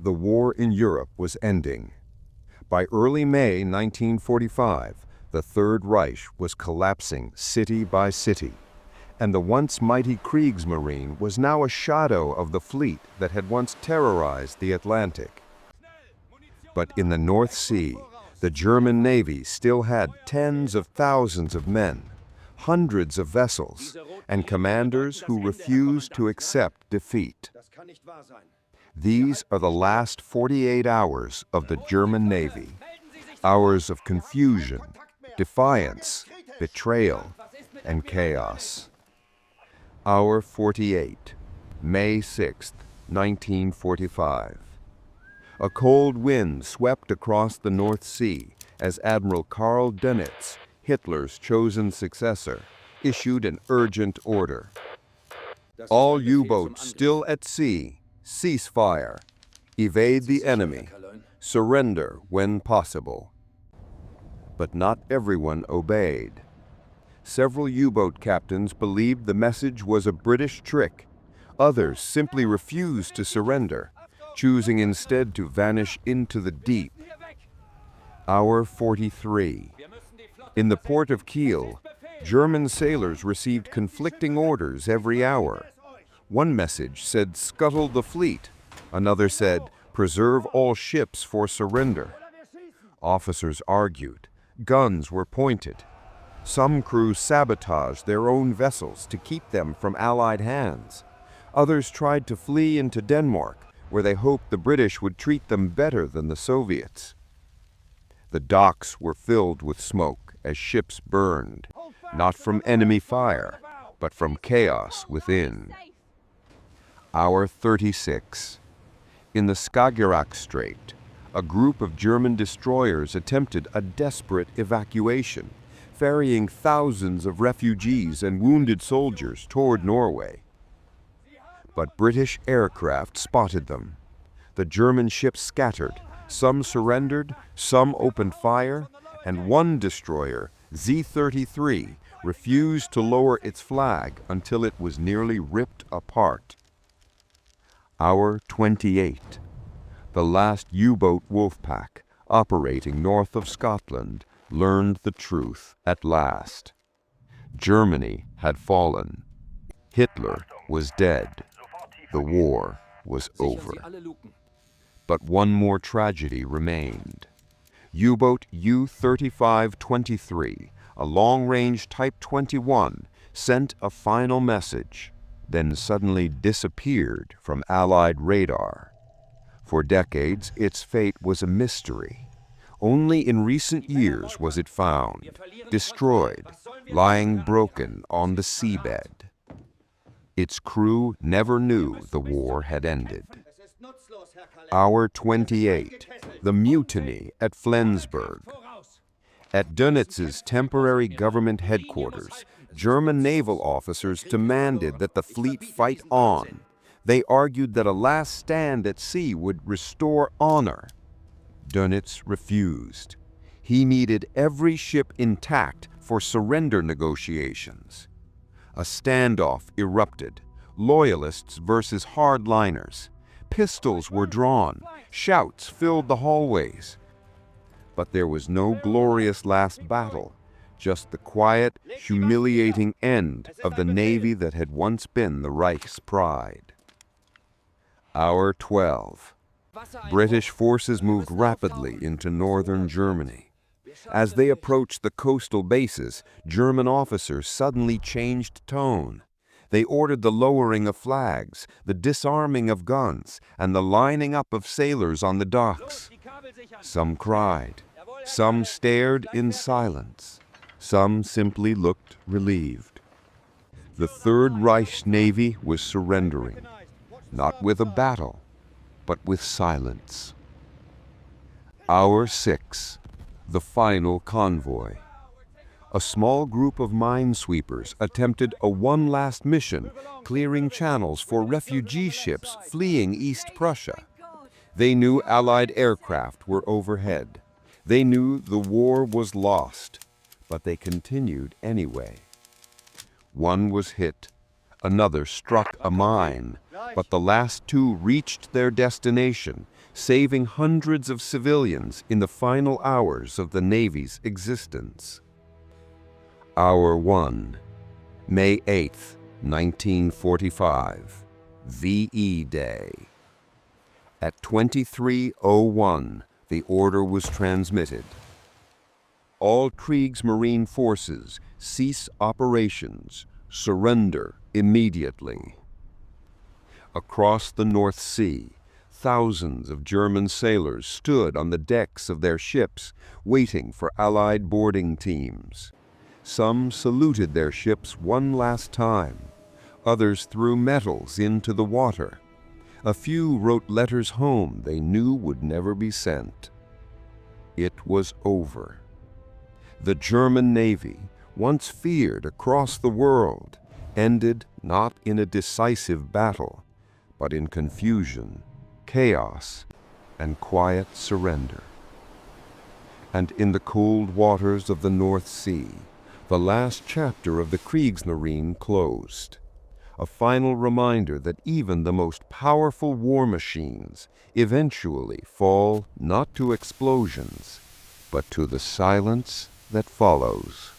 the war in Europe was ending. By early May 1945, the Third Reich was collapsing city by city, and the once mighty Kriegsmarine was now a shadow of the fleet that had once terrorized the Atlantic. But in the North Sea, the German Navy still had tens of thousands of men, hundreds of vessels, and commanders who refused to accept defeat. These are the last 48 hours of the German Navy, hours of confusion, defiance, betrayal, and chaos. Hour 48, May 6, 1945. A cold wind swept across the North Sea as Admiral Karl Dönitz, Hitler's chosen successor, issued an urgent order. All U-boats still at sea, cease fire, evade the enemy, surrender when possible. But not everyone obeyed. Several U-boat captains believed the message was a British trick. Others simply refused to surrender, choosing instead to vanish into the deep. Hour 43. In the port of Kiel, German sailors received conflicting orders every hour. One message said, "Scuttle the fleet." Another said, "Preserve all ships for surrender." Officers argued. Guns were pointed. Some crews sabotaged their own vessels to keep them from Allied hands. Others tried to flee into Denmark, where they hoped the British would treat them better than the Soviets. The docks were filled with smoke as ships burned, not from enemy fire, but from chaos within. Hour 36. In the Skagerrak Strait, a group of German destroyers attempted a desperate evacuation, ferrying thousands of refugees and wounded soldiers toward Norway. But British aircraft spotted them. The German ships scattered, some surrendered, some opened fire, and one destroyer, Z-33, refused to lower its flag until it was nearly ripped apart. Hour 28. The last U-boat Wolfpack, operating north of Scotland, learned the truth at last. Germany had fallen. Hitler was dead. The war was over. But one more tragedy remained. U-boat U-3523, a long-range Type 21, sent a final message, then suddenly disappeared from Allied radar. For decades, its fate was a mystery. Only in recent years was it found, destroyed, lying broken on the seabed. Its crew never knew the war had ended. Hour 28, the mutiny at Flensburg. At Dönitz's temporary government headquarters, German naval officers demanded that the fleet fight on. They argued that a last stand at sea would restore honor. Dönitz refused. He needed every ship intact for surrender negotiations. A standoff erupted, loyalists versus hardliners. Pistols were drawn, shouts filled the hallways. But there was no glorious last battle, just the quiet, humiliating end of the navy that had once been the Reich's pride. Hour 12. British forces moved rapidly into northern Germany. As they approached the coastal bases, German officers suddenly changed tone. They ordered the lowering of flags, the disarming of guns, and the lining up of sailors on the docks. Some cried, some stared in silence, some simply looked relieved. The Third Reich Navy was surrendering, not with a battle, but with silence. Hour 6. The final convoy. A small group of minesweepers attempted a one last mission, clearing channels for refugee ships fleeing East Prussia. They knew Allied aircraft were overhead. They knew the war was lost, but they continued anyway. One was hit, Another struck a mine, but the last two reached their destination, saving hundreds of civilians in the final hours of the Navy's existence. Hour 1, May 8, 1945, VE Day. At 23:01, the order was transmitted. All Kriegsmarine forces cease operations, surrender immediately. Across the North Sea, thousands of German sailors stood on the decks of their ships, waiting for Allied boarding teams. Some saluted their ships one last time. Others threw medals into the water. A few wrote letters home they knew would never be sent. It was over. The German Navy, once feared across the world, ended not in a decisive battle, but in confusion, chaos, and quiet surrender. And in the cold waters of the North Sea, the last chapter of the Kriegsmarine closed. A final reminder that even the most powerful war machines eventually fall not to explosions, but to the silence that follows.